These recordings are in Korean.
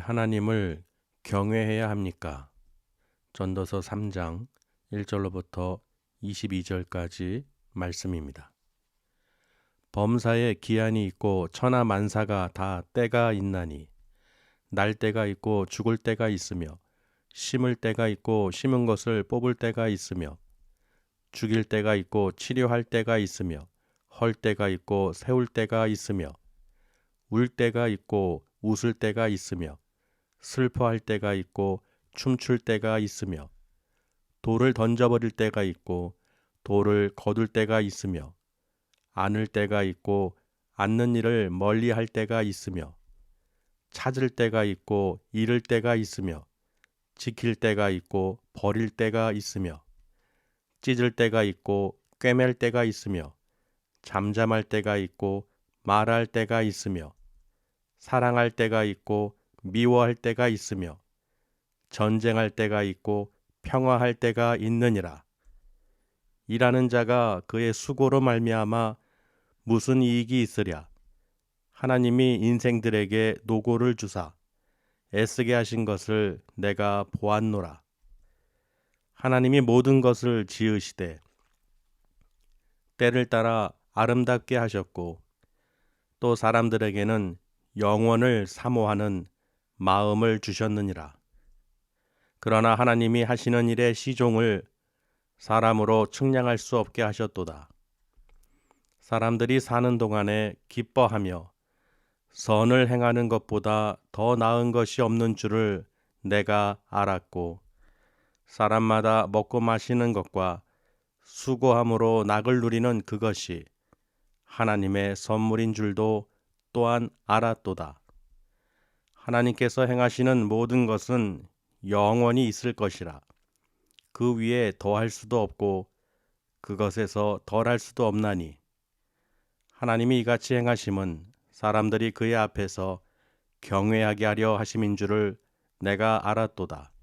하나님을 경외해야 합니까? 전도서 3장 1절로부터 22절까지 말씀입니다. 범사에 기한이 있고 천하 만사가 다 때가 있나니 날 때가 있고 죽을 때가 있으며 심을 때가 있고 심은 것을 뽑을 때가 있으며 죽일 때가 있고 치료할 때가 있으며 헐 때가 있고 세울 때가 있으며 울 때가 있고 웃을 때가 있으며 슬퍼할 때가 있고 춤출 때가 있으며 돌을 던져버릴 때가 있고 돌을 거둘 때가 있으며 안을 때가 있고 앉는 일을 멀리할 때가 있으며 찾을 때가 있고 잃을 때가 있으며 지킬 때가 있고 버릴 때가 있으며 찢을 때가 있고 꿰맬 때가 있으며 잠잠할 때가 있고 말할 때가 있으며 사랑할 때가 있고 미워할 때가 있으며 전쟁할 때가 있고 평화할 때가 있느니라. 일하는 자가 그의 수고로 말미암아 무슨 이익이 있으랴. 하나님이 인생들에게 노고를 주사 애쓰게 하신 것을 내가 보았노라. 하나님이 모든 것을 지으시되 때를 따라 아름답게 하셨고 또 사람들에게는 영원을 사모하는 마음을 주셨느니라. 그러나 하나님이 하시는 일의 시종을 사람으로 측량할 수 없게 하셨도다. 사람들이 사는 동안에 기뻐하며 선을 행하는 것보다 더 나은 것이 없는 줄을 내가 알았고 사람마다 먹고 마시는 것과 수고함으로 낙을 누리는 그것이 하나님의 선물인 줄도 또한 알았도다. 하나님께서 행하시는 모든 것은 영원히 있을 것이라. 그 위에 더할 수도 없고 그것에서 덜할 수도 없나니 하나님이 이같이 행하심은 사람들이 그의 앞에서 경외하게 하려 하심인 줄을 내가 알았도다.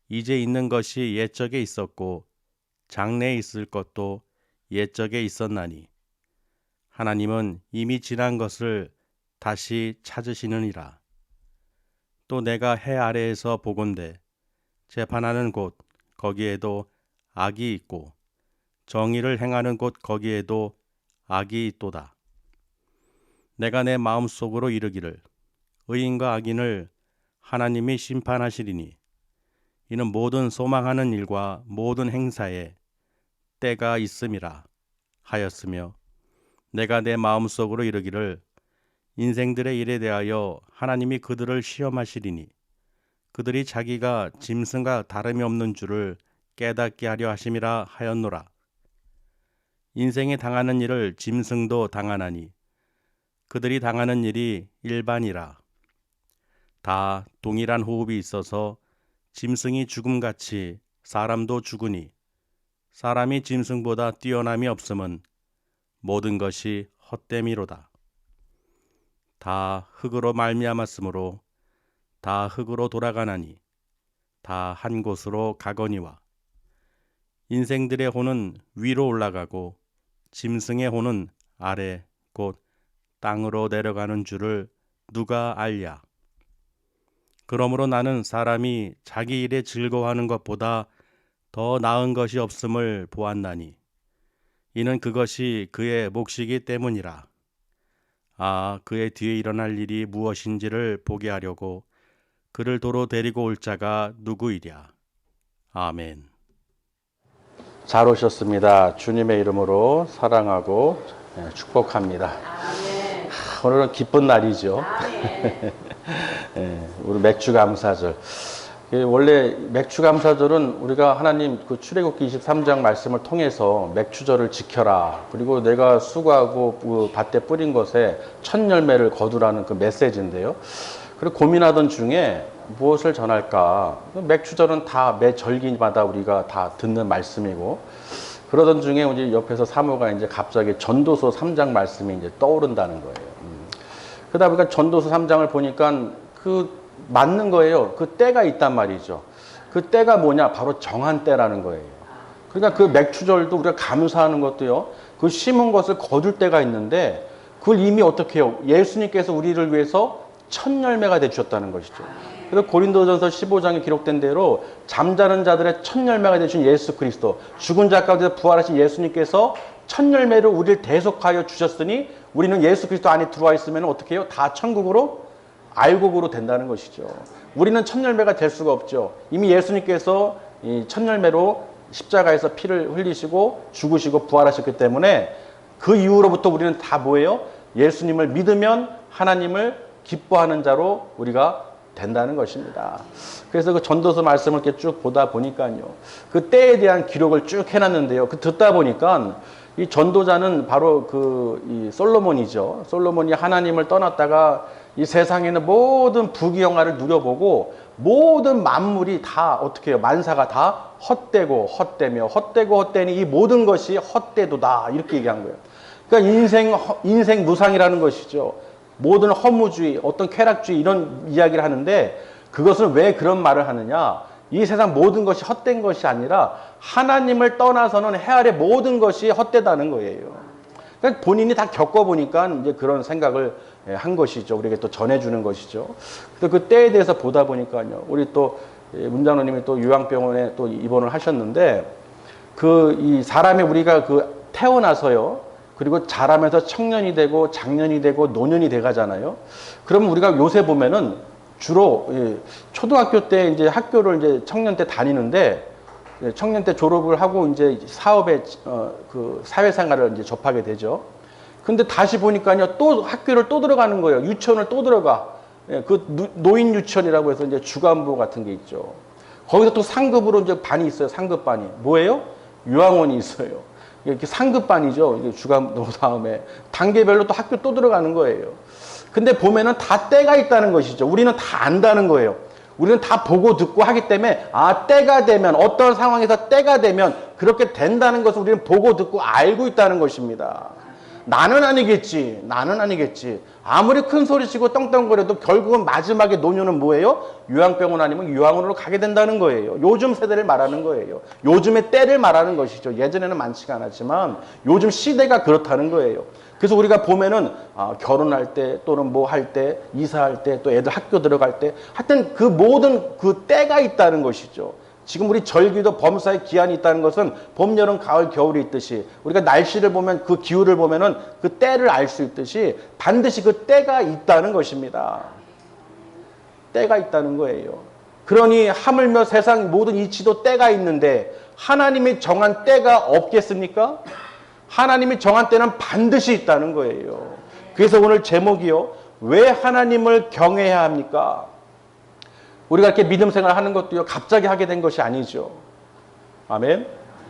이제 있는 것이 옛적에 있었고 장래에 있을 것도 옛적에 있었나니 하나님은 이미 지난 것을 다시 찾으시느니라. 또 내가 해 아래에서 보건대 재판하는 곳 거기에도 악이 있고 정의를 행하는 곳 거기에도 악이 있도다. 내가 내 마음속으로 이르기를 의인과 악인을 하나님이 심판하시리니 이는 모든 소망하는 일과 모든 행사에 때가 있음이라 하였으며 내가 내 마음속으로 이르기를 인생들의 일에 대하여 하나님이 그들을 시험하시리니 그들이 자기가 짐승과 다름이 없는 줄을 깨닫게 하려 하심이라 하였노라. 인생에 당하는 일을 짐승도 당하나니 그들이 당하는 일이 일반이라. 다 동일한 호흡이 있어서 짐승이 죽음같이 사람도 죽으니 사람이 짐승보다 뛰어남이 없음은 모든 것이 헛됨이로다. 다 흙으로 말미암았으므로 다 흙으로 돌아가나니 다 한 곳으로 가거니와 인생들의 혼은 위로 올라가고 짐승의 혼은 아래 곧 땅으로 내려가는 줄을 누가 알랴. 그러므로 나는 사람이 자기 일에 즐거워하는 것보다 더 나은 것이 없음을 보았나니 이는 그것이 그의 몫이기 때문이라. 그의 뒤에 일어날 일이 무엇인지를 보게 하려고 그를 도로 데리고 올 자가 누구이랴. 아멘. 잘 오셨습니다. 주님의 이름으로 사랑하고 축복합니다. 아멘. 오늘은 기쁜 날이죠. 아멘. 우리 맥주감사절. 원래 맥주감사절은 우리가 하나님 그 출애굽기 23장 말씀을 통해서 맥주절을 지켜라. 그리고 내가 수고하고 그 밭에 뿌린 것에 첫 열매를 거두라는 그 메시지인데요. 그리고 고민하던 중에 무엇을 전할까? 맥주절은 다 매 절기마다 우리가 다 듣는 말씀이고 그러던 중에 우리 옆에서 사모가 이제 갑자기 전도서 3장 말씀이 이제 떠오른다는 거예요. 그러다 보니까 전도서 3장을 보니까 그 맞는 거예요. 그 때가 있단 말이죠. 그 때가 뭐냐? 바로 정한 때라는 거예요. 그러니까 그 맥주절도 우리가 감사하는 것도요. 그 심은 것을 거둘 때가 있는데 그걸 이미 어떻게 해요? 예수님께서 우리를 위해서 첫 열매가 되주셨다는 것이죠. 그래서 고린도전서 15장에 기록된 대로 잠자는 자들의 첫 열매가 되신 예수 그리스도, 죽은 자 가운데서 부활하신 예수님께서 첫 열매를 우리를 대속하여 주셨으니 우리는 예수 그리스도 안에 들어와 있으면 어떻게 해요? 다 천국으로 알곡으로 된다는 것이죠. 우리는 첫 열매가 될 수가 없죠. 이미 예수님께서 이 첫 열매로 십자가에서 피를 흘리시고 죽으시고 부활하셨기 때문에 그 이후로부터 우리는 다 뭐예요? 예수님을 믿으면 하나님을 기뻐하는 자로 우리가 된다는 것입니다. 그래서 그 전도서 말씀을 이렇게 쭉 보다 보니까요. 그 때에 대한 기록을 쭉 해놨는데요. 그 듣다 보니까 이 전도자는 바로 이 솔로몬이죠. 솔로몬이 하나님을 떠났다가 이 세상에는 모든 부귀영화를 누려보고 모든 만물이 다 어떻게 해요? 만사가 다 헛되고 헛되며 헛되고 헛되니 이 모든 것이 헛되도다. 이렇게 얘기한 거예요. 그러니까 인생 무상이라는 것이죠. 모든 허무주의, 어떤 쾌락주의 이런 이야기를 하는데 그것은 왜 그런 말을 하느냐? 이 세상 모든 것이 헛된 것이 아니라 하나님을 떠나서는 해 아래 모든 것이 헛되다는 거예요. 그러니까 본인이 다 겪어보니까 이제 그런 생각을 한 것이죠. 우리에게 또 전해주는 것이죠. 그래서 그 때에 대해서 보다 보니까요. 우리 또 문장로님이 또 요양병원에 또 입원을 하셨는데 이 사람이 우리가 태어나서요. 그리고 자라면서 청년이 되고 장년이 되고 노년이 돼 가잖아요. 그러면 우리가 요새 보면은 주로 초등학교 때 이제 학교를 이제 청년 때 다니는데 청년 때 졸업을 하고 이제 사업에 그 사회생활을 이제 접하게 되죠. 근데 다시 보니까요 또 학교를 또 들어가는 거예요. 유치원을 또 들어가. 그 노인 유치원이라고 해서 이제 주간부 같은 게 있죠. 거기서 또 상급으로 이제 반이 있어요. 상급반이 뭐예요? 유아원이 있어요. 이렇게 상급반이죠. 이게 주간부 다음에 단계별로 또 학교 또 들어가는 거예요. 근데 보면은 다 때가 있다는 것이죠. 우리는 다 안다는 거예요. 우리는 다 보고 듣고 하기 때문에 때가 되면 어떤 상황에서 때가 되면 그렇게 된다는 것을 우리는 보고 듣고 알고 있다는 것입니다. 나는 아니겠지. 나는 아니겠지. 아무리 큰 소리치고 떵떵거려도 결국은 마지막에 노년은 뭐예요? 요양병원 아니면 요양원으로 가게 된다는 거예요. 요즘 세대를 말하는 거예요. 요즘의 때를 말하는 것이죠. 예전에는 많지가 않았지만 요즘 시대가 그렇다는 거예요. 그래서 우리가 보면은 결혼할 때 또는 뭐 할 때 이사할 때 또 애들 학교 들어갈 때 하여튼 그 모든 그 때가 있다는 것이죠. 지금 우리 절기도 범사의 기한이 있다는 것은 봄, 여름, 가을, 겨울이 있듯이 우리가 날씨를 보면 그 기후를 보면은 그 때를 알 수 있듯이 반드시 그 때가 있다는 것입니다. 때가 있다는 거예요. 그러니 하물며 세상 모든 이치도 때가 있는데 하나님이 정한 때가 없겠습니까? 하나님이 정한 때는 반드시 있다는 거예요. 그래서 오늘 제목이요. 왜 하나님을 경외해야 합니까? 우리가 이렇게 믿음 생활 하는 것도요. 갑자기 하게 된 것이 아니죠. 아멘.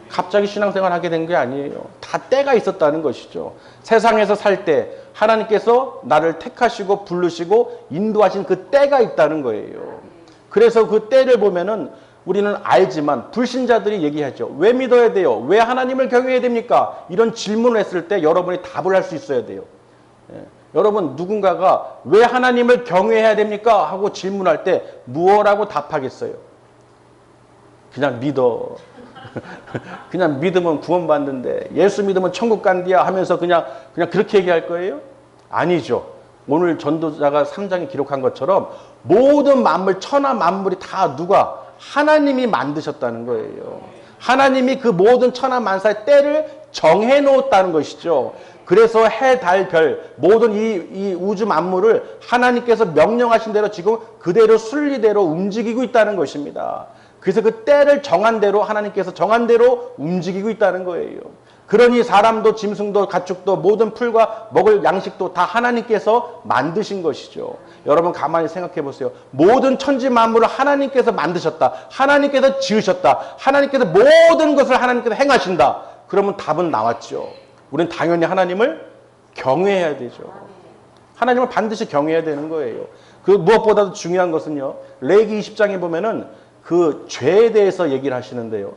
갑자기 신앙생활 하게 된 게 아니에요. 다 때가 있었다는 것이죠. 세상에서 살 때 하나님께서 나를 택하시고 부르시고 인도하신 그 때가 있다는 거예요. 그래서 그 때를 보면은 우리는 알지만 불신자들이 얘기하죠. 왜 믿어야 돼요? 왜 하나님을 경외해야 됩니까? 이런 질문을 했을 때 여러분이 답을 할 수 있어야 돼요. 여러분 누군가가 왜 하나님을 경외해야 됩니까? 하고 질문할 때 무엇라고 답하겠어요? 그냥 믿어. 그냥 믿으면 구원받는데 예수 믿으면 천국 간디야 하면서 그냥 그렇게 얘기할 거예요? 아니죠. 오늘 전도자가 3장에 기록한 것처럼 모든 만물 천하 만물이 다 누가? 하나님이 만드셨다는 거예요. 하나님이 그 모든 천하 만사의 때를 정해 놓았다는 것이죠. 그래서 해, 달, 별 모든 이 우주 만물을 하나님께서 명령하신 대로 지금 그대로 순리대로 움직이고 있다는 것입니다. 그래서 그 때를 정한 대로 하나님께서 정한 대로 움직이고 있다는 거예요. 그러니 사람도 짐승도 가축도 모든 풀과 먹을 양식도 다 하나님께서 만드신 것이죠. 여러분 가만히 생각해 보세요. 모든 천지 만물을 하나님께서 만드셨다. 하나님께서 지으셨다. 하나님께서 모든 것을 하나님께서 행하신다. 그러면 답은 나왔죠. 우리는 당연히 하나님을 경외해야 되죠. 하나님을 반드시 경외해야 되는 거예요. 그 무엇보다도 중요한 것은요. 레위기 20장에 보면은 그 죄에 대해서 얘기를 하시는데요.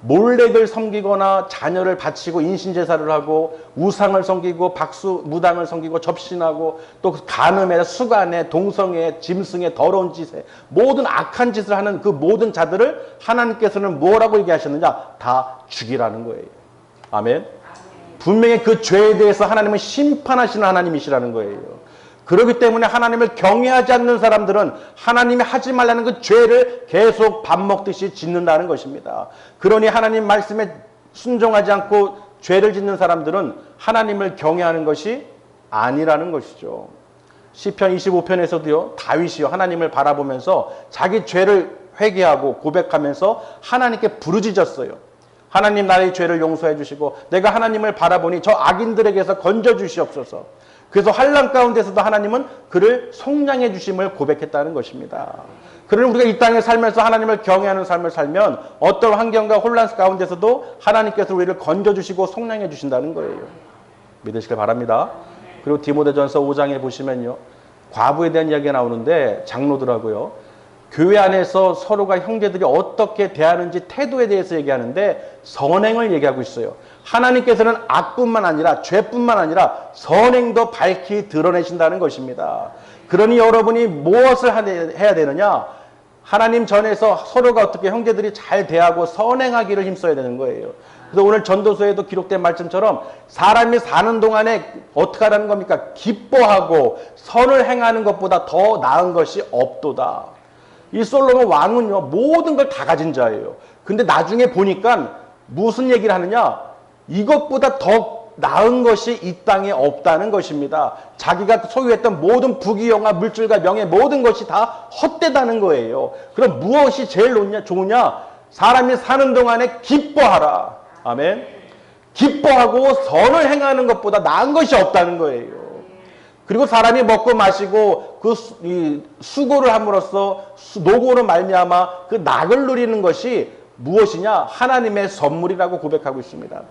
몰렉을 섬기거나 자녀를 바치고 인신제사를 하고 우상을 섬기고 박수 무당을 섬기고 접신하고 또 간음에 수간에 동성애 짐승의 더러운 짓에 모든 악한 짓을 하는 그 모든 자들을 하나님께서는 뭐라고 얘기하셨느냐? 다 죽이라는 거예요. 아멘. 분명히 그 죄에 대해서 하나님은 심판하시는 하나님이시라는 거예요. 그렇기 때문에 하나님을 경외하지 않는 사람들은 하나님이 하지 말라는 그 죄를 계속 밥 먹듯이 짓는다는 것입니다. 그러니 하나님 말씀에 순종하지 않고 죄를 짓는 사람들은 하나님을 경외하는 것이 아니라는 것이죠. 시편 25편에서도요, 다윗이요, 하나님을 바라보면서 자기 죄를 회개하고 고백하면서 하나님께 부르짖었어요. 하나님, 나의 죄를 용서해 주시고 내가 하나님을 바라보니 저 악인들에게서 건져 주시옵소서. 그래서 환난 가운데서도 하나님은 그를 속량해 주심을 고백했다는 것입니다. 그러니 우리가 이 땅에 살면서 하나님을 경외하는 삶을 살면 어떤 환경과 혼란 가운데서도 하나님께서 우리를 건져 주시고 속량해 주신다는 거예요. 믿으시길 바랍니다. 그리고 디모데전서 5장에 보시면요, 과부에 대한 이야기가 나오는데 장로들하고요, 교회 안에서 서로가 형제들이 어떻게 대하는지 태도에 대해서 얘기하는데 선행을 얘기하고 있어요. 하나님께서는 악뿐만 아니라 죄뿐만 아니라 선행도 밝히 드러내신다는 것입니다. 그러니 여러분이 무엇을 해야 되느냐? 하나님 전에서 서로가 어떻게 형제들이 잘 대하고 선행하기를 힘써야 되는 거예요. 그래서 오늘 전도서에도 기록된 말씀처럼 사람이 사는 동안에 어떻게 하라는 겁니까? 기뻐하고 선을 행하는 것보다 더 나은 것이 없도다. 이 솔로몬 왕은요, 모든 걸 다 가진 자예요. 근데 나중에 보니까 무슨 얘기를 하느냐? 이것보다 더 나은 것이 이 땅에 없다는 것입니다. 자기가 소유했던 모든 부귀영화, 물질과 명예, 모든 것이 다 헛되다는 거예요. 그럼 무엇이 제일 좋으냐? 사람이 사는 동안에 기뻐하라. 아멘. 기뻐하고 선을 행하는 것보다 나은 것이 없다는 거예요. 그리고 사람이 먹고 마시고 그 수고를 함으로써 노고로 말미암아 그 낙을 누리는 것이 무엇이냐? 하나님의 선물이라고 고백하고 있습니다.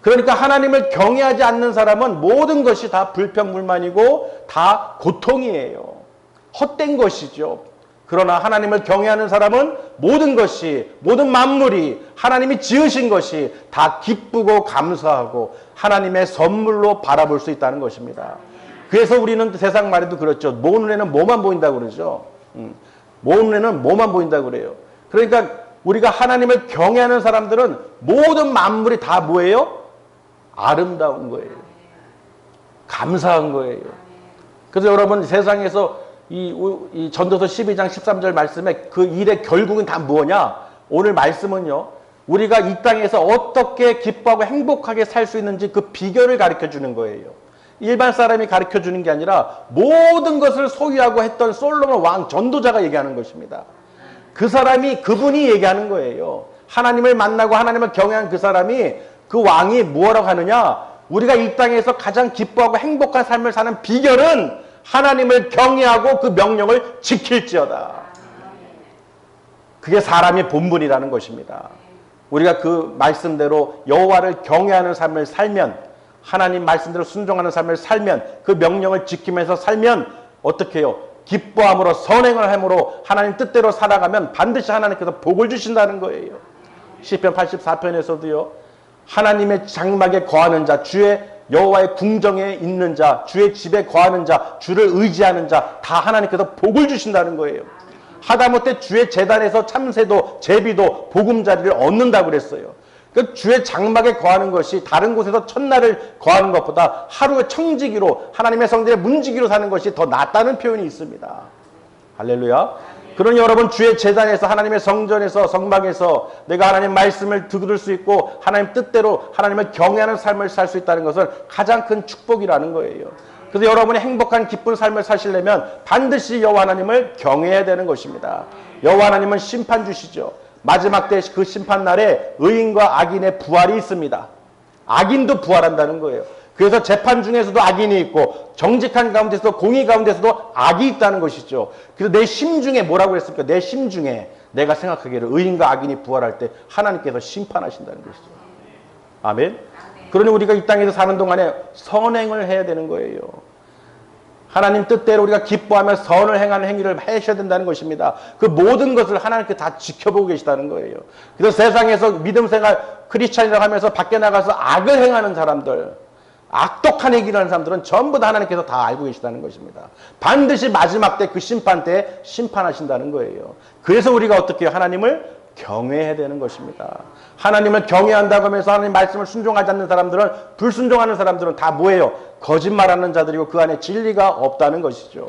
그러니까 하나님을 경외하지 않는 사람은 모든 것이 다 불평불만이고 다 고통이에요. 헛된 것이죠. 그러나 하나님을 경외하는 사람은 모든 것이, 모든 만물이 하나님이 지으신 것이 다 기쁘고 감사하고 하나님의 선물로 바라볼 수 있다는 것입니다. 그래서 우리는 세상 말에도 그렇죠. 모 눈에는 뭐만 보인다고 그러죠. 모 눈에는 뭐만 보인다고 그래요. 그러니까 우리가 하나님을 경외하는 사람들은 모든 만물이 다 뭐예요? 아름다운 거예요. 감사한 거예요. 그래서 여러분, 세상에서 이 전도서 12장 13절 말씀에 그 일의 결국은 다 뭐냐? 오늘 말씀은요, 우리가 이 땅에서 어떻게 기뻐하고 행복하게 살 수 있는지 그 비결을 가르쳐 주는 거예요. 일반 사람이 가르쳐 주는 게 아니라 모든 것을 소유하고 했던 솔로몬 왕 전도자가 얘기하는 것입니다. 그분이 얘기하는 거예요. 하나님을 만나고 하나님을 경외한 그 사람이, 그 왕이 뭐라고 하느냐? 우리가 이 땅에서 가장 기뻐하고 행복한 삶을 사는 비결은 하나님을 경외하고 그 명령을 지킬지어다. 그게 사람의 본분이라는 것입니다. 우리가 그 말씀대로 여호와를 경외하는 삶을 살면, 하나님 말씀대로 순종하는 삶을 살면, 그 명령을 지키면서 살면 어떻게 해요? 기뻐함으로 선행을 함으로 하나님 뜻대로 살아가면 반드시 하나님께서 복을 주신다는 거예요. 시편 84편에서도요, 하나님의 장막에 거하는 자, 주의 여호와의 궁정에 있는 자, 주의 집에 거하는 자, 주를 의지하는 자, 다 하나님께서 복을 주신다는 거예요. 하다못해 주의 제단에서 참새도 제비도 보금자리를 얻는다고 그랬어요. 그 주의 장막에 거하는 것이 다른 곳에서 첫날을 거하는 것보다 하루의 청지기로, 하나님의 성전의 문지기로 사는 것이 더 낫다는 표현이 있습니다. 할렐루야. 그러니 여러분, 주의 제단에서, 하나님의 성전에서, 성막에서 내가 하나님 말씀을 들을 수 있고 하나님 뜻대로 하나님을 경외하는 삶을 살 수 있다는 것은 가장 큰 축복이라는 거예요. 그래서 여러분이 행복한 기쁜 삶을 사시려면 반드시 여호와 하나님을 경외해야 되는 것입니다. 여호와 하나님은 심판주시죠. 마지막 때 그 심판날에 의인과 악인의 부활이 있습니다. 악인도 부활한다는 거예요. 그래서 재판 중에서도 악인이 있고 정직한 가운데서도, 공의 가운데서도 악이 있다는 것이죠. 그래서 내 심중에 뭐라고 했습니까? 내 심중에 내가 생각하기를 의인과 악인이 부활할 때 하나님께서 심판하신다는 것이죠. 아멘. 그러니 우리가 이 땅에서 사는 동안에 선행을 해야 되는 거예요. 하나님 뜻대로 우리가 기뻐하며 선을 행하는 행위를 하셔야 된다는 것입니다. 그 모든 것을 하나님께 다 지켜보고 계시다는 거예요. 그래서 세상에서 믿음 생활, 크리스찬이라고 하면서 밖에 나가서 악을 행하는 사람들, 악독한 얘기를 하는 사람들은 전부 다 하나님께서 다 알고 계시다는 것입니다. 반드시 마지막 때, 그 심판 때 심판하신다는 거예요. 그래서 우리가 어떻게 해요? 하나님을 경외해야 되는 것입니다. 하나님을 경외한다고 하면서 하나님 말씀을 순종하지 않는 사람들은, 불순종하는 사람들은 다 뭐예요? 거짓말하는 자들이고 그 안에 진리가 없다는 것이죠.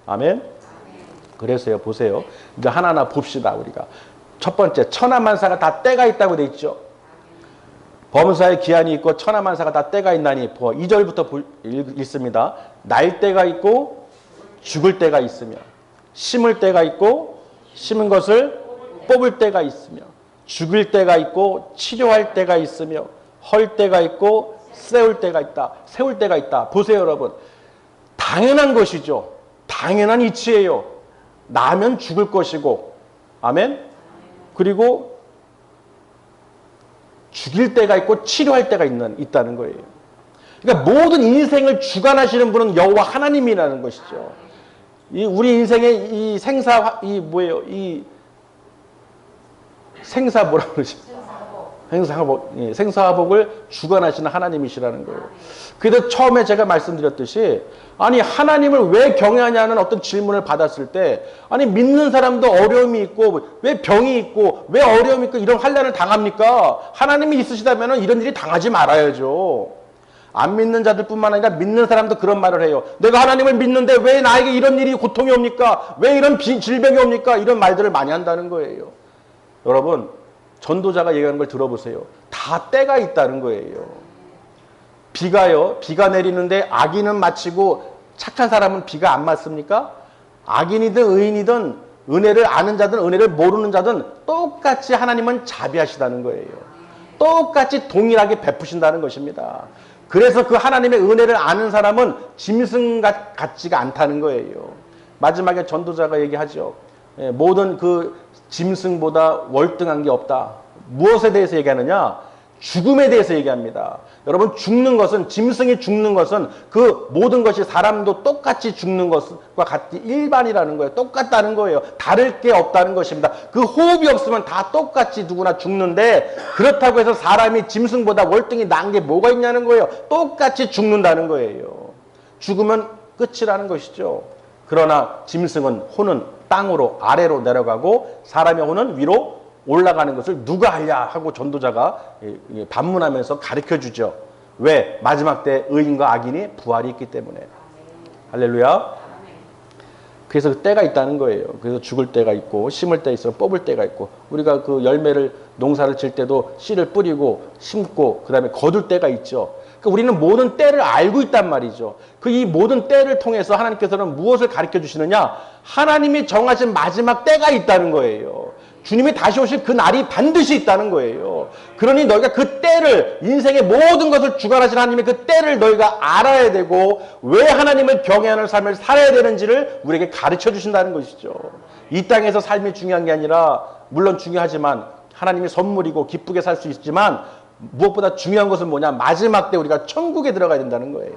아멘. 그래서요, 보세요. 이제 하나하나 봅시다. 우리가 첫 번째, 천하만사가 다 때가 있다고 돼 있죠. 범사에 기한이 있고 천하만사가 다 때가 있나니, 2절부터 읽습니다. 날 때가 있고 죽을 때가 있으며, 심을 때가 있고 심은 것을 뽑을 때가 있으며, 죽일 때가 있고 치료할 때가 있으며, 헐 때가 있고 세울 때가 있다. 세울 때가 있다. 보세요, 여러분. 당연한 것이죠. 당연한 이치예요. 나면 죽을 것이고, 아멘. 그리고 죽일 때가 있고 치료할 때가 있다는 거예요. 그러니까 모든 인생을 주관하시는 분은 여호와 하나님이라는 것이죠. 우리 인생의 이 생사, 생사 뭐라 그러지? 생사화복을 주관하시는 하나님이시라는 거예요. 그래서 처음에 제가 말씀드렸듯이, 아니 하나님을 왜 경외하냐는 어떤 질문을 받았을 때, 아니 믿는 사람도 어려움이 있고 왜 병이 있고 왜 어려움이 있고 이런 환난을 당합니까? 하나님이 있으시다면 이런 일이 당하지 말아야죠. 안 믿는 자들뿐만 아니라 믿는 사람도 그런 말을 해요. 내가 하나님을 믿는데 왜 나에게 이런 일이, 고통이 옵니까? 왜 이런 질병이 옵니까? 이런 말들을 많이 한다는 거예요. 여러분, 전도자가 얘기하는 걸 들어보세요. 다 때가 있다는 거예요. 비가 내리는데 악인은 마치고 착한 사람은 비가 안 맞습니까? 악인이든 의인이든 은혜를 아는 자든 은혜를 모르는 자든 똑같이 하나님은 자비하시다는 거예요. 똑같이 동일하게 베푸신다는 것입니다. 그래서 그 하나님의 은혜를 아는 사람은 짐승 같지가 않다는 거예요. 마지막에 전도자가 얘기하죠. 모든 그 짐승보다 월등한 게 없다. 무엇에 대해서 얘기하느냐? 죽음에 대해서 얘기합니다. 여러분, 죽는 것은, 짐승이 죽는 것은 그 모든 것이 사람도 똑같이 죽는 것과 같이 일반이라는 거예요. 똑같다는 거예요. 다를 게 없다는 것입니다. 그 호흡이 없으면 다 똑같이 누구나 죽는데, 그렇다고 해서 사람이 짐승보다 월등히 나은 게 뭐가 있냐는 거예요. 똑같이 죽는다는 거예요. 죽으면 끝이라는 것이죠. 그러나 짐승은 혼은 땅으로 아래로 내려가고 사람의 혼은 위로 올라가는 것을 누가 알냐 하고 전도자가 반문하면서 가르쳐주죠. 왜? 마지막 때 의인과 악인이 부활이 있기 때문에. 할렐루야. 그래서 그 때가 있다는 거예요. 그래서 죽을 때가 있고 심을 때 있어 뽑을 때가 있고, 우리가 그 열매를, 농사를 질 때도 씨를 뿌리고 심고 그 다음에 거둘 때가 있죠. 그러니까 우리는 모든 때를 알고 있단 말이죠. 그 이 모든 때를 통해서 하나님께서는 무엇을 가르쳐 주시느냐? 하나님이 정하신 마지막 때가 있다는 거예요. 주님이 다시 오실 그 날이 반드시 있다는 거예요. 그러니 너희가 그 때를, 인생의 모든 것을 주관하신 하나님의 그 때를 너희가 알아야 되고, 왜 하나님을 경외하는 삶을 살아야 되는지를 우리에게 가르쳐 주신다는 것이죠. 이 땅에서 삶이 중요한 게 아니라, 물론 중요하지만 하나님의 선물이고 기쁘게 살 수 있지만, 무엇보다 중요한 것은 뭐냐? 마지막 때 우리가 천국에 들어가야 된다는 거예요.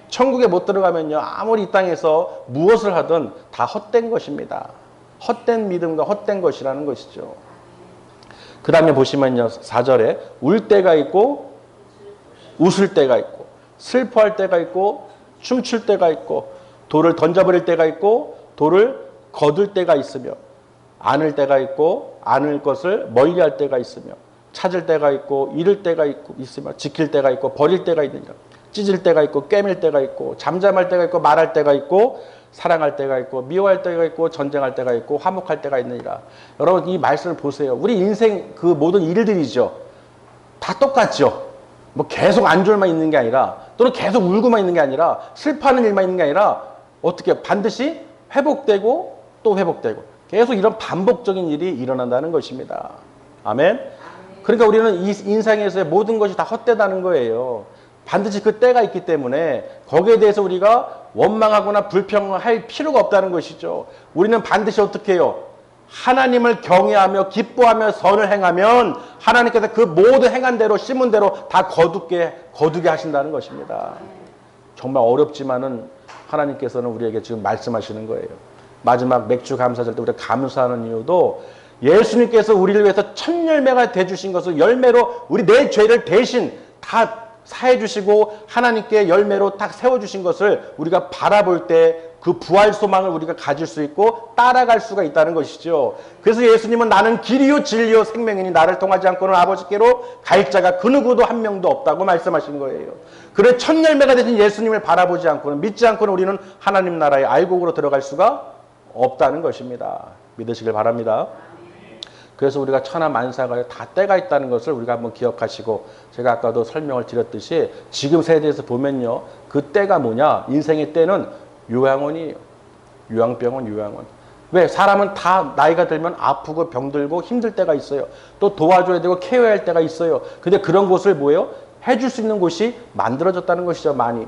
천국에 못 들어가면요, 아무리 이 땅에서 무엇을 하든 다 헛된 것입니다. 헛된 믿음과 헛된 것이라는 것이죠. 그 다음에 보시면요, 4절에 울 때가 있고 웃을 때가 있고 슬퍼할 때가 있고 춤출 때가 있고 돌을 던져버릴 때가 있고 돌을 거둘 때가 있으며, 안을 때가 있고 안을 것을 멀리할 때가 있으며, 찾을 때가 있고 잃을 때가 있으며, 지킬 때가 있고 버릴 때가 있느니라. 찢을 때가 있고 꿰맬 때가 있고 잠잠할 때가 있고 말할 때가 있고 사랑할 때가 있고 미워할 때가 있고 전쟁할 때가 있고 화목할 때가 있느니라. 여러분, 이 말씀을 보세요. 우리 인생 그 모든 일들이죠. 다 똑같죠. 뭐 계속 안 좋을만 있는 게 아니라, 또는 계속 울고만 있는 게 아니라, 슬퍼하는 일만 있는 게 아니라, 어떻게 반드시 회복되고 또 회복되고 계속 이런 반복적인 일이 일어난다는 것입니다. 아멘. 그러니까 우리는 이 인생에서의 모든 것이 다 헛되다는 거예요. 반드시 그 때가 있기 때문에 거기에 대해서 우리가 원망하거나 불평할 필요가 없다는 것이죠. 우리는 반드시 어떻게 해요? 하나님을 경외하며 기뻐하며 선을 행하면 하나님께서 그 모든 행한 대로, 심은 대로 다 거두게 하신다는 것입니다. 정말 어렵지만은 하나님께서는 우리에게 지금 말씀하시는 거예요. 마지막 맥주 감사절 때 우리가 감사하는 이유도, 예수님께서 우리를 위해서 첫 열매가 되주신 것을 열매로 우리 내 죄를 대신 다 사해 주시고 하나님께 열매로 딱 세워주신 것을 우리가 바라볼 때 그 부활 소망을 우리가 가질 수 있고 따라갈 수가 있다는 것이죠. 그래서 예수님은 나는 길이요 진리요 생명이니 나를 통하지 않고는 아버지께로 갈 자가 그 누구도 한 명도 없다고 말씀하신 거예요. 그래 첫 열매가 되신 예수님을 바라보지 않고는, 믿지 않고는 우리는 하나님 나라의 알곡으로 들어갈 수가 없다는 것입니다. 믿으시길 바랍니다. 그래서 우리가 천하만사가 다 때가 있다는 것을 우리가 한번 기억하시고, 제가 아까도 설명을 드렸듯이 지금 세대에서 보면요, 그 때가 뭐냐, 인생의 때는 요양원이에요. 요양병원, 요양원. 왜? 사람은 다 나이가 들면 아프고 병들고 힘들 때가 있어요. 또 도와줘야 되고 케어해야 할 때가 있어요. 근데 그런 곳을 뭐예요? 해줄 수 있는 곳이 만들어졌다는 것이죠. 많이.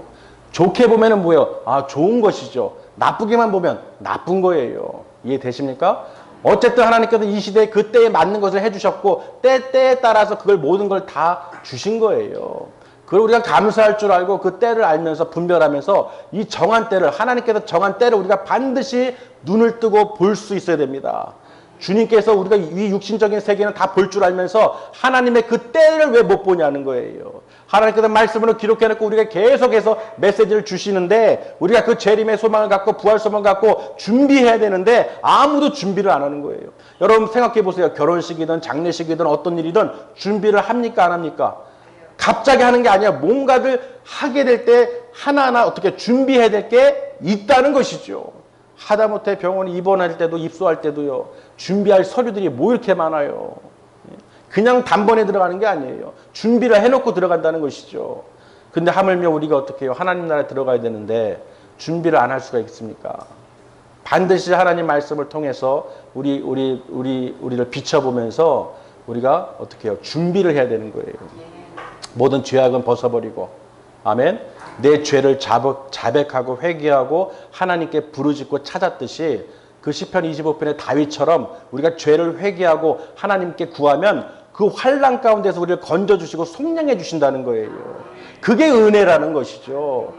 좋게 보면은 뭐예요? 아, 좋은 것이죠. 나쁘게만 보면 나쁜 거예요. 이해되십니까? 어쨌든 하나님께서 이 시대에 그 때에 맞는 것을 해주셨고, 때에 따라서 그걸 모든 걸 다 주신 거예요. 그걸 우리가 감사할 줄 알고 그 때를 알면서 분별하면서 이 정한 때를, 하나님께서 정한 때를 우리가 반드시 눈을 뜨고 볼 수 있어야 됩니다. 주님께서 우리가 이 육신적인 세계는 다 볼 줄 알면서 하나님의 그 때를 왜 못 보냐는 거예요. 하나님께서 말씀으로 기록해놓고 우리가 계속해서 메시지를 주시는데, 우리가 그 재림의 소망을 갖고 부활 소망을 갖고 준비해야 되는데 아무도 준비를 안 하는 거예요. 여러분 생각해 보세요. 결혼식이든 장례식이든 어떤 일이든 준비를 합니까 안 합니까? 갑자기 하는 게 아니라 뭔가를 하게 될 때 하나하나 어떻게 준비해야 될 게 있다는 것이죠. 하다못해 병원에 입원할 때도, 입소할 때도요, 준비할 서류들이 뭐 이렇게 많아요. 그냥 단번에 들어가는 게 아니에요. 준비를 해놓고 들어간다는 것이죠. 근데 하물며 우리가 어떻게 해요? 하나님 나라에 들어가야 되는데 준비를 안 할 수가 있습니까? 반드시 하나님 말씀을 통해서 우리를 비춰보면서 우리가 어떻게 해요? 준비를 해야 되는 거예요. 모든 죄악은 벗어버리고, 아멘. 내 죄를 자백하고 회개하고 하나님께 부르짖고 찾았듯이, 그 시편 25편의 다윗처럼 우리가 죄를 회개하고 하나님께 구하면 그 환난 가운데서 우리를 건져주시고 속량해 주신다는 거예요. 그게 은혜라는 것이죠.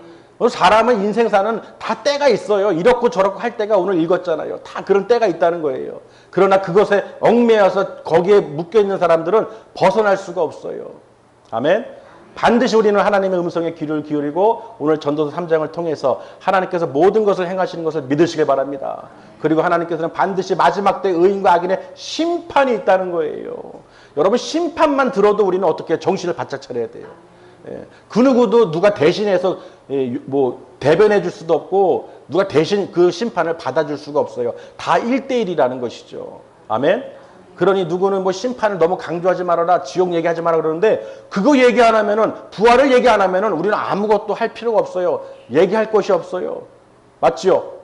사람은 인생사는 다 때가 있어요. 이렇고 저렇고 할 때가 오늘 읽었잖아요. 다 그런 때가 있다는 거예요. 그러나 그것에 얽매여서 거기에 묶여있는 사람들은 벗어날 수가 없어요. 아멘. 반드시 우리는 하나님의 음성에 귀를 기울이고 오늘 전도서 3장을 통해서 하나님께서 모든 것을 행하시는 것을 믿으시길 바랍니다. 그리고 하나님께서는 반드시 마지막 때 의인과 악인의 심판이 있다는 거예요. 여러분, 심판만 들어도 우리는 어떻게 정신을 바짝 차려야 돼요. 그 누구도 누가 대신해서 대변해 줄 수도 없고 누가 대신 그 심판을 받아줄 수가 없어요. 다 1대1이라는 것이죠. 아멘. 그러니 누구는 심판을 너무 강조하지 말아라, 지옥 얘기하지 마라 그러는데, 그거 얘기 안 하면은, 부활을 얘기 안 하면은 우리는 아무것도 할 필요가 없어요. 얘기할 것이 없어요. 맞지요?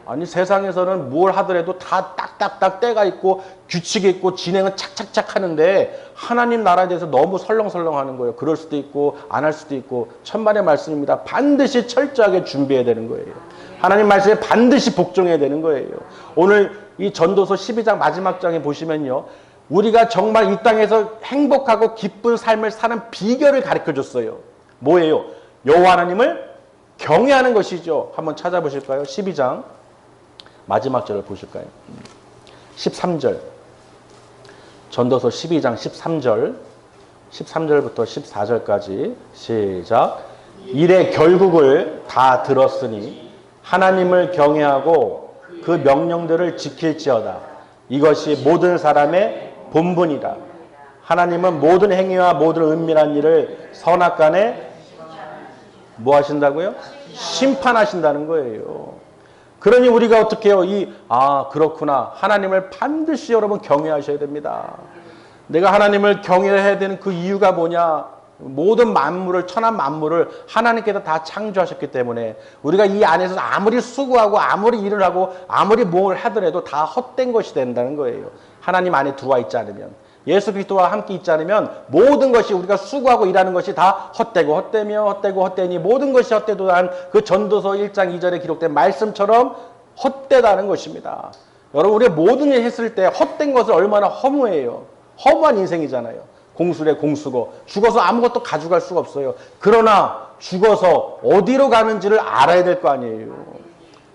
아니, 세상에서는 뭘 하더라도 다 딱딱딱 때가 있고 규칙이 있고 진행은 착착착 하는데, 하나님 나라에 대해서 너무 설렁설렁 하는 거예요. 그럴 수도 있고 안 할 수도 있고. 천만의 말씀입니다. 반드시 철저하게 준비해야 되는 거예요. 하나님 말씀에 반드시 복종해야 되는 거예요. 오늘 이 전도서 12장 마지막 장에 보시면요, 우리가 정말 이 땅에서 행복하고 기쁜 삶을 사는 비결을 가르쳐줬어요. 뭐예요? 여호와 하나님을 경외하는 것이죠. 한번 찾아보실까요? 12장 마지막 절을 보실까요? 13절. 전도서 12장 13절, 13절부터 14절까지 시작. 일의 결국을 다 들었으니 하나님을 경외하고 그 명령들을 지킬지어다. 이것이 모든 사람의 본분이다. 하나님은 모든 행위와 모든 은밀한 일을 선악간에 뭐 하신다고요? 심판하신다는 거예요. 그러니 우리가 어떻게 해요? 그렇구나. 하나님을 반드시 여러분 경외하셔야 됩니다. 내가 하나님을 경외해야 되는 그 이유가 뭐냐? 모든 만물을, 천한 만물을 하나님께서 다 창조하셨기 때문에 우리가 이 안에서 아무리 수고하고 아무리 일을 하고 아무리 뭘 하더라도 다 헛된 것이 된다는 거예요. 하나님 안에 들어와 있지 않으면, 예수 그리스도와 함께 있지 않으면 모든 것이, 우리가 수고하고 일하는 것이 다 헛되고 헛되니 모든 것이 헛되도한 그 전도서 1장 2절에 기록된 말씀처럼 헛되다는 것입니다. 여러분, 우리가 모든 일 했을 때 헛된 것을 얼마나 허무해요. 허무한 인생이잖아요. 공수래 공수고, 죽어서 아무것도 가져갈 수가 없어요. 그러나 죽어서 어디로 가는지를 알아야 될 거 아니에요.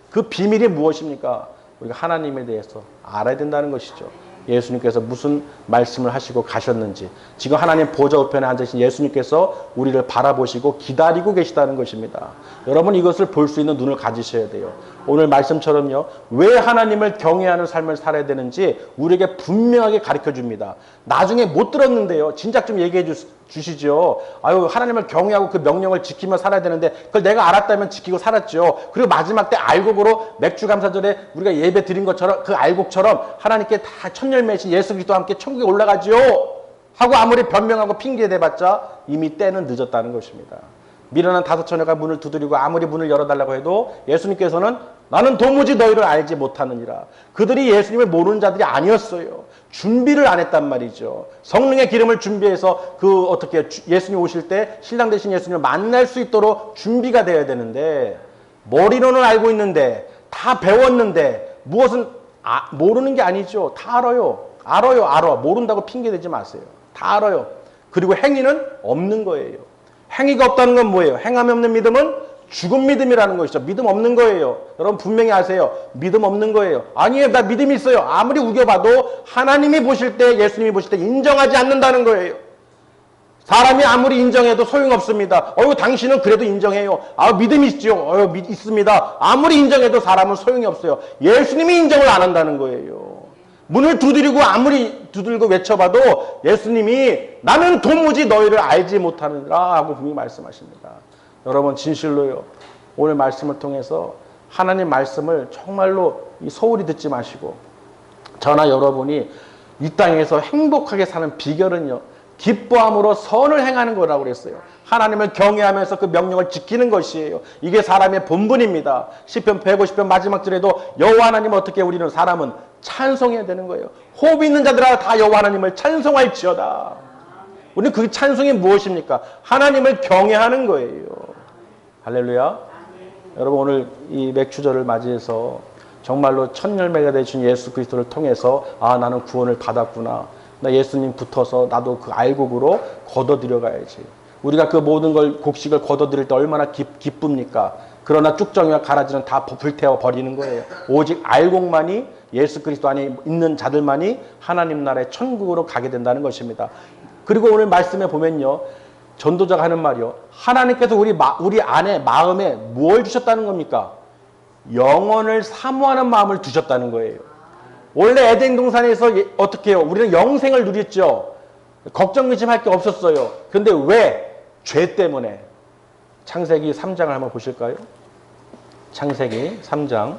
그 비밀이 무엇입니까? 우리가 하나님에 대해서 알아야 된다는 것이죠. 예수님께서 무슨 말씀을 하시고 가셨는지, 지금 하나님 보좌 우편에 앉으신 예수님께서 우리를 바라보시고 기다리고 계시다는 것입니다. 여러분, 이것을 볼 수 있는 눈을 가지셔야 돼요. 오늘 말씀처럼요, 왜 하나님을 경외하는 삶을 살아야 되는지 우리에게 분명하게 가르쳐 줍니다. 나중에 못 들었는데요, 진작 좀 얘기해 주시죠. 아유, 하나님을 경외하고 그 명령을 지키며 살아야 되는데 그걸 내가 알았다면 지키고 살았죠. 그리고 마지막 때 알곡으로 맥주 감사절에 우리가 예배 드린 것처럼 그 알곡처럼 하나님께 다 첫열매이신 예수 그리스도와 함께 천국에 올라가죠 하고 아무리 변명하고 핑계 대봤자 이미 때는 늦었다는 것입니다. 미련한 다섯 처녀가 문을 두드리고 아무리 문을 열어달라고 해도 예수님께서는 나는 도무지 너희를 알지 못하느니라. 그들이 예수님을 모르는 자들이 아니었어요. 준비를 안 했단 말이죠. 성령의 기름을 준비해서 어떻게 예수님 오실 때 신랑 되신 예수님을 만날 수 있도록 준비가 되어야 되는데, 머리로는 알고 있는데 다 배웠는데 무엇은 모르는 게 아니죠. 다 알아요. 알아. 모른다고 핑계대지 마세요. 다 알아요. 그리고 행위는 없는 거예요. 행위가 없다는 건 뭐예요? 행함이 없는 믿음은 죽은 믿음이라는 것이죠. 믿음 없는 거예요. 여러분 분명히 아세요. 믿음 없는 거예요. 아니에요. 나 믿음이 있어요. 아무리 우겨봐도 하나님이 보실 때, 예수님이 보실 때 인정하지 않는다는 거예요. 사람이 아무리 인정해도 소용없습니다. 당신은 그래도 인정해요. 믿음이 있죠. 있습니다. 아무리 인정해도 사람은 소용이 없어요. 예수님이 인정을 안 한다는 거예요. 문을 두드리고 아무리 두들고 외쳐봐도 예수님이 나는 도무지 너희를 알지 못하느라 하고 분명히 말씀하십니다. 여러분 진실로요, 오늘 말씀을 통해서 하나님 말씀을 정말로 소홀히 듣지 마시고, 저나 여러분이 이 땅에서 행복하게 사는 비결은요, 기뻐함으로 선을 행하는 거라고 그랬어요. 하나님을 경외하면서 그 명령을 지키는 것이에요. 이게 사람의 본분입니다. 시편 150편 마지막 절에도 여호와 하나님을 어떻게 우리는 사람은 찬송해야 되는 거예요. 호흡 있는 자들아 다 여호와 하나님을 찬송할지어다. 우리는 그 찬송이 무엇입니까? 하나님을 경외하는 거예요. 할렐루야. 여러분 오늘 이 맥주절을 맞이해서 정말로 첫 열매가 되신 예수 그리스도를 통해서 나는 구원을 받았구나. 나 예수님 붙어서 나도 그 알곡으로 걷어들여 가야지. 우리가 그 모든 걸 곡식을 걷어들일 때 얼마나 기쁩니까? 그러나 쭉정이와 가라지는 다 불태워 버리는 거예요. 오직 알곡만이, 예수 그리스도 안에 있는 자들만이 하나님 나라의 천국으로 가게 된다는 것입니다. 그리고 오늘 말씀에 보면요, 전도자가 하는 말이요, 하나님께서 우리 안에 마음에 무엇을 주셨다는 겁니까? 영원을 사모하는 마음을 두셨다는 거예요. 원래 에덴 동산에서 어떻게 해요? 우리는 영생을 누렸죠. 걱정 의심할 게 없었어요. 근데 왜? 죄 때문에. 창세기 3장을 한번 보실까요? 창세기 3장.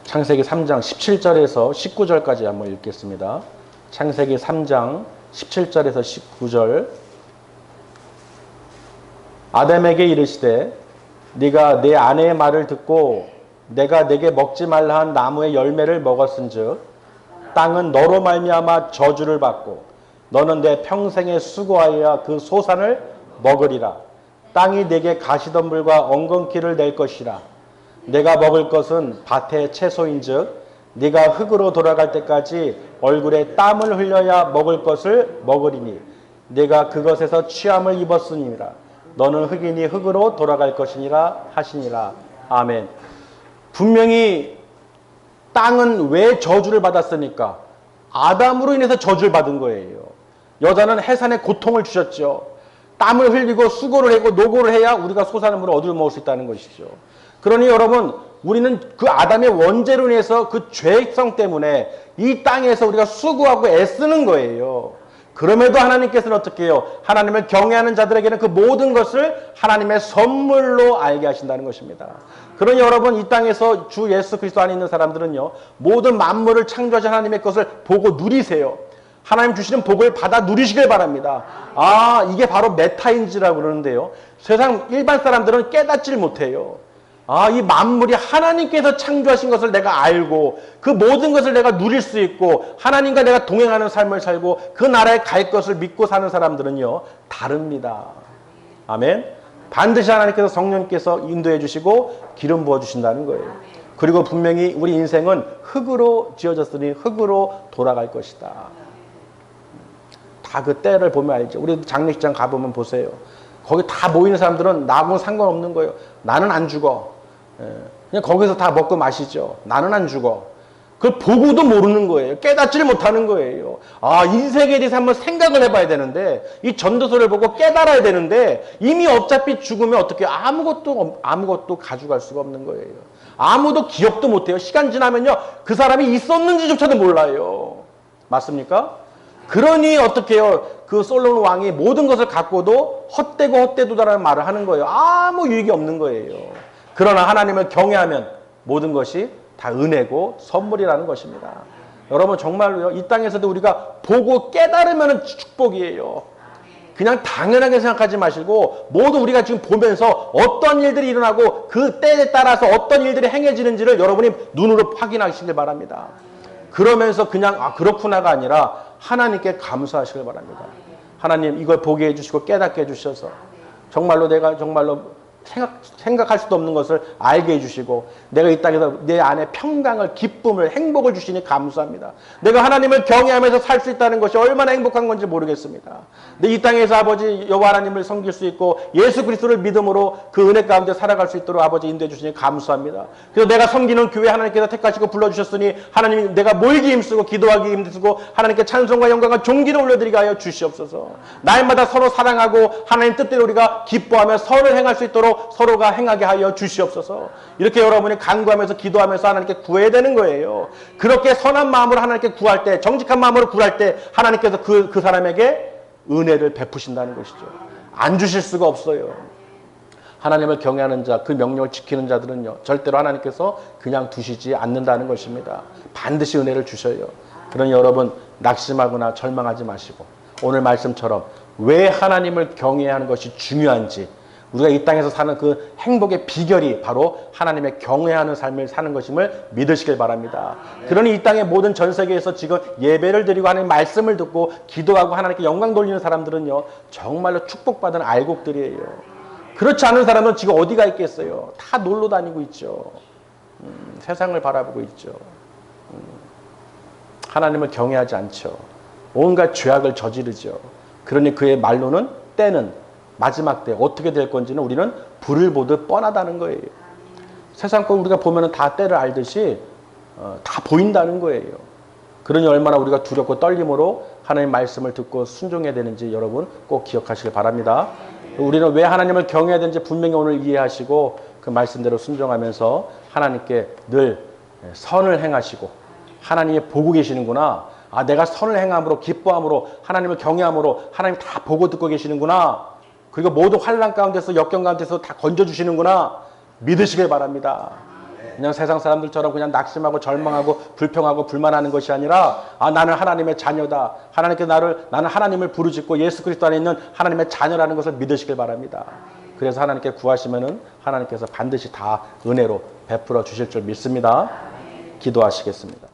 창세기 3장 17절에서 19절까지 한번 읽겠습니다. 창세기 3장 17절에서 19절. 아담에게 이르시되 네가 내 아내의 말을 듣고 내가 내게 먹지 말라 한 나무의 열매를 먹었은즉 땅은 너로 말미암아 저주를 받고 너는 내 평생에 수고하여야 그 소산을 먹으리라. 땅이 내게 가시덤불과 엉겅퀴를 낼 것이라. 내가 먹을 것은 밭의 채소인즉 네가 흙으로 돌아갈 때까지 얼굴에 땀을 흘려야 먹을 것을 먹으리니 네가 그것에서 취함을 입었으니라. 너는 흙이니 흙으로 돌아갈 것이니라 하시니라. 아멘. 분명히 땅은 왜 저주를 받았습니까? 아담으로 인해서 저주를 받은 거예요. 여자는 해산의 고통을 주셨죠. 땀을 흘리고 수고를 하고 노고를 해야 우리가 소산물을 얻어 먹을 수 있다는 것이죠. 그러니 여러분, 우리는 그 아담의 원죄로 인해서 그 죄성 때문에 이 땅에서 우리가 수고하고 애쓰는 거예요. 그럼에도 하나님께서는 어떻게 해요? 하나님을 경외하는 자들에게는 그 모든 것을 하나님의 선물로 알게 하신다는 것입니다. 그러니 여러분, 이 땅에서 주 예수 그리스도 안에 있는 사람들은요, 모든 만물을 창조하신 하나님의 것을 보고 누리세요. 하나님 주시는 복을 받아 누리시길 바랍니다. 이게 바로 메타인지라고 그러는데요, 세상 일반 사람들은 깨닫질 못해요. 이 만물이 하나님께서 창조하신 것을 내가 알고 그 모든 것을 내가 누릴 수 있고 하나님과 내가 동행하는 삶을 살고 그 나라에 갈 것을 믿고 사는 사람들은요, 다릅니다. 아멘. 반드시 하나님께서 성령께서 인도해 주시고 기름 부어 주신다는 거예요. 그리고 분명히 우리 인생은 흙으로 지어졌으니 흙으로 돌아갈 것이다. 다 그 때를 보면 알죠. 우리 장례식장 가보면 보세요. 거기 다 모이는 사람들은 나하고는 상관없는 거예요. 나는 안 죽어. 그냥 거기서 다 먹고 마시죠. 나는 안 죽어. 그걸 보고도 모르는 거예요. 깨닫지를 못하는 거예요. 아, 이 세계에 대해서 한번 생각을 해봐야 되는데, 이 전도서를 보고 깨달아야 되는데, 이미 어차피 죽으면 어떻게 아무것도 가져갈 수가 없는 거예요. 아무도 기억도 못해요. 시간 지나면요, 그 사람이 있었는지조차도 몰라요. 맞습니까? 그러니 어떻게 해요? 그 솔로몬 왕이 모든 것을 갖고도 헛되고 헛되도다라는 말을 하는 거예요. 아무 유익이 없는 거예요. 그러나 하나님을 경외하면 모든 것이 다 은혜고 선물이라는 것입니다. 여러분 정말로요, 이 땅에서도 우리가 보고 깨달으면 축복이에요. 그냥 당연하게 생각하지 마시고 모두 우리가 지금 보면서 어떤 일들이 일어나고 그 때에 따라서 어떤 일들이 행해지는지를 여러분이 눈으로 확인하시길 바랍니다. 그러면서 그냥 그렇구나가 아니라 하나님께 감사하시길 바랍니다. 하나님 이걸 보게 해주시고 깨닫게 해주셔서 정말로 내가 정말로 생각할 수도 없는 것을 알게 해주시고 내가 이 땅에서 내 안에 평강을, 기쁨을, 행복을 주시니 감사합니다. 내가 하나님을 경외하면서 살 수 있다는 것이 얼마나 행복한 건지 모르겠습니다. 내 이 땅에서 아버지 여호와 하나님을 섬길 수 있고 예수 그리스도를 믿음으로 그 은혜 가운데 살아갈 수 있도록 아버지 인도해 주시니 감사합니다. 그래서 내가 섬기는 교회 하나님께서 택하시고 불러주셨으니 하나님 내가 모이기 힘쓰고 기도하기 힘쓰고 하나님께 찬송과 영광과 존귀를 올려드리게 하여 주시옵소서. 날마다 서로 사랑하고 하나님 뜻대로 우리가 기뻐하며 선을 행할 수 있도록 서로가 행하게 하여 주시옵소서. 이렇게 여러분이 간구하면서 기도하면서 하나님께 구해야 되는 거예요. 그렇게 선한 마음으로 하나님께 구할 때, 정직한 마음으로 구할 때 하나님께서 그 사람에게 은혜를 베푸신다는 것이죠. 안 주실 수가 없어요. 하나님을 경외하는 자, 그 명령을 지키는 자들은요, 절대로 하나님께서 그냥 두시지 않는다는 것입니다. 반드시 은혜를 주셔요. 그러니 여러분 낙심하거나 절망하지 마시고 오늘 말씀처럼 왜 하나님을 경외하는 것이 중요한지, 우리가 이 땅에서 사는 그 행복의 비결이 바로 하나님의 경외하는 삶을 사는 것임을 믿으시길 바랍니다. 그러니 이 땅의 모든 전 세계에서 지금 예배를 드리고 하나님 말씀을 듣고 기도하고 하나님께 영광 돌리는 사람들은요, 정말로 축복받은 알곡들이에요. 그렇지 않은 사람은 지금 어디가 있겠어요? 다 놀러 다니고 있죠. 세상을 바라보고 있죠. 하나님을 경외하지 않죠. 온갖 죄악을 저지르죠. 그러니 그의 말로는 때는 마지막 때 어떻게 될 건지는 우리는 불을 보듯 뻔하다는 거예요. 세상 걸 우리가 보면 다 때를 알듯이 다 보인다는 거예요. 그러니 얼마나 우리가 두렵고 떨림으로 하나님 말씀을 듣고 순종해야 되는지 여러분 꼭 기억하시길 바랍니다. 우리는 왜 하나님을 경외해야 되는지 분명히 오늘 이해하시고 그 말씀대로 순종하면서 하나님께 늘 선을 행하시고 하나님이 보고 계시는구나. 아, 내가 선을 행함으로 기뻐함으로 하나님을 경외함으로 하나님 다 보고 듣고 계시는구나. 그리고 모든 환난 가운데서 역경 가운데서 다 건져주시는구나 믿으시길 바랍니다. 그냥 세상 사람들처럼 그냥 낙심하고 절망하고 불평하고 불만하는 것이 아니라 나는 하나님의 자녀다. 나는 하나님을 부르짖고 예수 그리스도 안에 있는 하나님의 자녀라는 것을 믿으시길 바랍니다. 그래서 하나님께 구하시면은 하나님께서 반드시 다 은혜로 베풀어 주실 줄 믿습니다. 기도하시겠습니다.